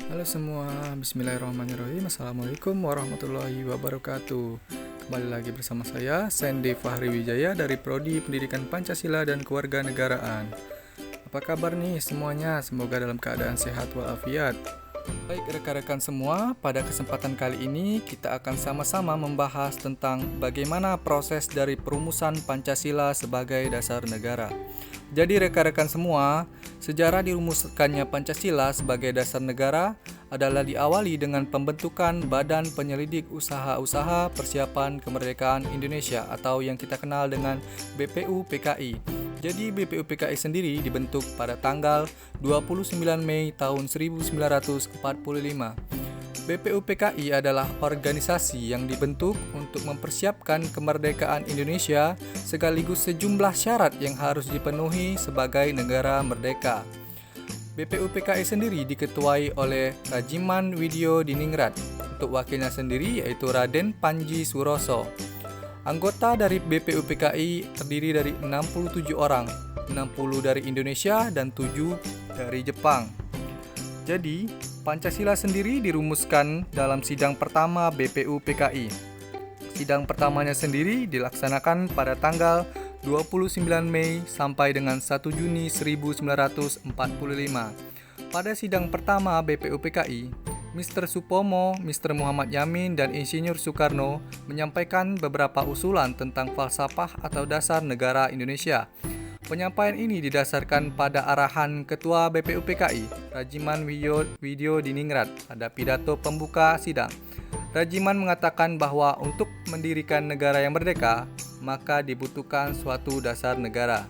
Halo semua, bismillahirrahmanirrahim. Assalamualaikum warahmatullahi wabarakatuh. Kembali lagi bersama saya, Sandy Fahri Wijaya dari Prodi Pendidikan Pancasila dan Kewarganegaraan. Apa kabar nih semuanya? Semoga dalam keadaan sehat walafiat. Baik rekan-rekan semua, pada kesempatan kali ini kita akan sama-sama membahas tentang bagaimana proses dari perumusan Pancasila sebagai dasar negara. Jadi rekan-rekan semua, sejarah dirumuskannya Pancasila sebagai dasar negara adalah diawali dengan pembentukan Badan Penyelidik Usaha-Usaha Persiapan Kemerdekaan Indonesia atau yang kita kenal dengan BPUPKI. Jadi BPUPKI sendiri dibentuk pada tanggal 29 Mei tahun 1945. BPUPKI adalah organisasi yang dibentuk untuk mempersiapkan kemerdekaan Indonesia sekaligus sejumlah syarat yang harus dipenuhi sebagai negara merdeka. BPUPKI sendiri diketuai oleh Rajiman Widyo Diningrat. Untuk wakilnya sendiri yaitu Raden Panji Suroso. Anggota dari BPUPKI terdiri dari 67 orang, 60 dari Indonesia dan 7 dari Jepang. Jadi, Pancasila sendiri dirumuskan dalam sidang pertama BPUPKI. Sidang pertamanya sendiri dilaksanakan pada tanggal 29 Mei sampai dengan 1 Juni 1945. Pada sidang pertama BPUPKI, Mr. Supomo, Mr. Muhammad Yamin, dan Insinyur Soekarno menyampaikan beberapa usulan tentang falsafah atau dasar negara Indonesia. Penyampaian ini didasarkan pada arahan Ketua BPUPKI, Rajiman Widyo Diningrat, pada pidato pembuka sidang. Rajiman mengatakan bahwa untuk mendirikan negara yang merdeka, maka dibutuhkan suatu dasar negara.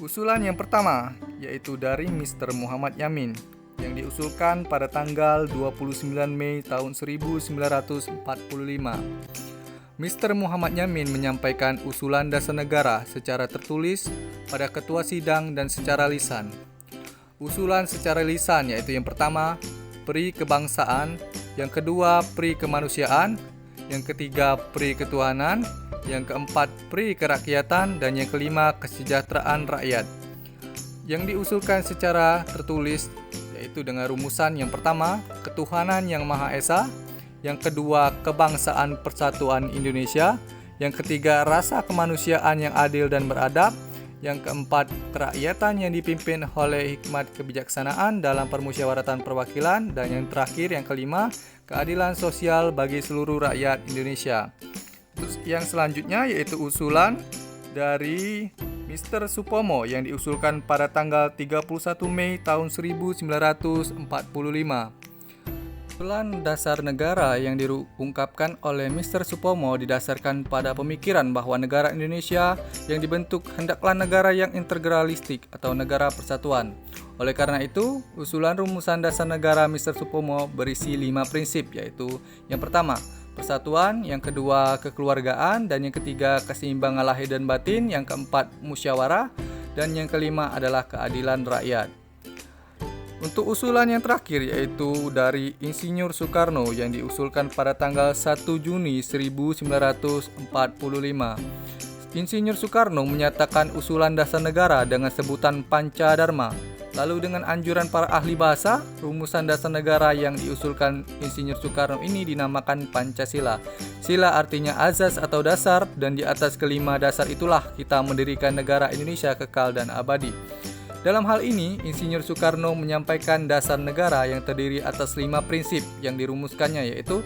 Usulan yang pertama, yaitu dari Mr. Muhammad Yamin, yang diusulkan pada tanggal 29 Mei tahun 1945. Mr. Muhammad Yamin menyampaikan usulan dasar negara secara tertulis pada ketua sidang dan secara lisan. Usulan secara lisan yaitu yang pertama, pri kebangsaan, yang kedua, pri kemanusiaan, yang ketiga, pri ketuhanan, yang keempat, pri kerakyatan, dan yang kelima, kesejahteraan rakyat. Yang diusulkan secara tertulis yaitu dengan rumusan yang pertama, ketuhanan yang Maha Esa, yang kedua, kebangsaan persatuan Indonesia, yang ketiga, rasa kemanusiaan yang adil dan beradab, yang keempat, kerakyatan yang dipimpin oleh hikmat kebijaksanaan dalam permusyawaratan perwakilan, dan yang terakhir, yang kelima, keadilan sosial bagi seluruh rakyat Indonesia. Terus yang selanjutnya yaitu usulan dari Mr. Supomo yang diusulkan pada tanggal 31 Mei tahun 1945. Usulan dasar negara yang diungkapkan oleh Mr. Supomo didasarkan pada pemikiran bahwa negara Indonesia yang dibentuk hendaklah negara yang integralistik atau negara persatuan. Oleh karena itu, usulan rumusan dasar negara Mr. Supomo berisi 5 prinsip, yaitu yang pertama, persatuan, yang kedua, kekeluargaan, dan yang ketiga, keseimbangan lahir dan batin, yang keempat, musyawarah, dan yang kelima adalah keadilan rakyat. Untuk usulan yang terakhir yaitu dari Insinyur Soekarno yang diusulkan pada tanggal 1 Juni 1945. Insinyur Soekarno menyatakan usulan dasar negara dengan sebutan Pancadharma. Lalu dengan anjuran para ahli bahasa, rumusan dasar negara yang diusulkan Insinyur Soekarno ini dinamakan Pancasila. Sila artinya azas atau dasar, dan di atas kelima dasar itulah kita mendirikan negara Indonesia kekal dan abadi. Dalam hal ini, Insinyur Soekarno menyampaikan dasar negara yang terdiri atas 5 prinsip yang dirumuskannya, yaitu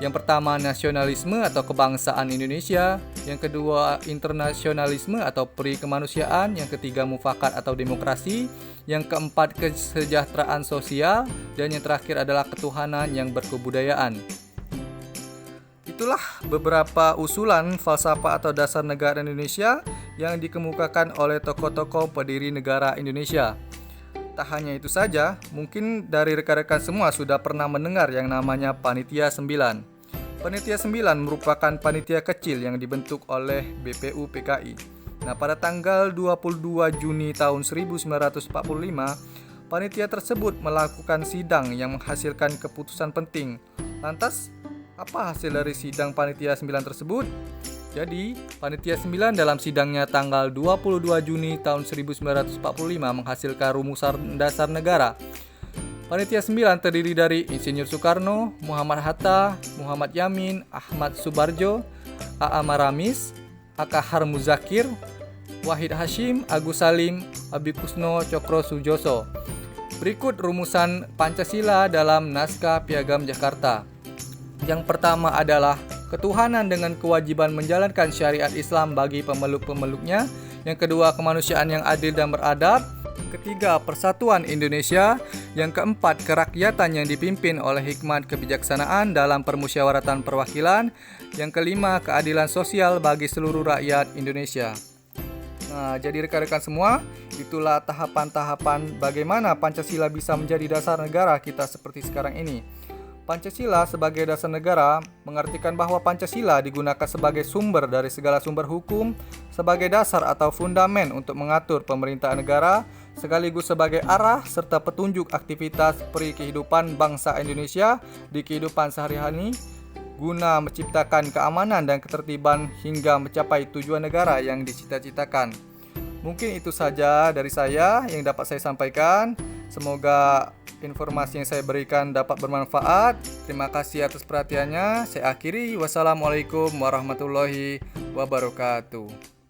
yang pertama, nasionalisme atau kebangsaan Indonesia, yang kedua, internasionalisme atau pri kemanusiaan, yang ketiga, mufakat atau demokrasi, yang keempat, kesejahteraan sosial, dan yang terakhir adalah ketuhanan yang berkebudayaan. Itulah beberapa usulan falsafah atau dasar negara Indonesia yang dikemukakan oleh tokoh-tokoh pendiri negara Indonesia. Tak hanya itu saja, mungkin dari rekan-rekan semua sudah pernah mendengar yang namanya Panitia 9. Panitia 9 merupakan panitia kecil yang dibentuk oleh BPUPKI. Nah, pada tanggal 22 Juni tahun 1945, panitia tersebut melakukan sidang yang menghasilkan keputusan penting. Lantas, apa hasil dari sidang Panitia 9 tersebut? Jadi, Panitia 9 dalam sidangnya tanggal 22 Juni tahun 1945 menghasilkan rumusan dasar negara. Panitia 9 terdiri dari Insinyur Soekarno, Muhammad Hatta, Muhammad Yamin, Ahmad Subarjo, A.A. Maramis, Akahar Muzakir, Wahid Hashim, Agus Salim, Abi Kusno, Cokro Sujoso. Berikut rumusan Pancasila dalam naskah Piagam Jakarta. Yang pertama adalah ketuhanan dengan kewajiban menjalankan syariat Islam bagi pemeluk-pemeluknya. Yang kedua, kemanusiaan yang adil dan beradab. Ketiga, persatuan Indonesia. Yang keempat, kerakyatan yang dipimpin oleh hikmat kebijaksanaan dalam permusyawaratan perwakilan. Yang kelima, keadilan sosial bagi seluruh rakyat Indonesia. Nah, jadi rekan-rekan semua, itulah tahapan-tahapan bagaimana Pancasila bisa menjadi dasar negara kita seperti sekarang ini. Pancasila sebagai dasar negara mengartikan bahwa Pancasila digunakan sebagai sumber dari segala sumber hukum, sebagai dasar atau fundamen untuk mengatur pemerintahan negara, sekaligus sebagai arah serta petunjuk aktivitas peri kehidupan bangsa Indonesia di kehidupan sehari-hari guna menciptakan keamanan dan ketertiban hingga mencapai tujuan negara yang dicita-citakan. Mungkin itu saja dari saya yang dapat saya sampaikan. Semoga informasi yang saya berikan dapat bermanfaat. Terima kasih atas perhatiannya. Saya akhiri. Wassalamualaikum warahmatullahi wabarakatuh.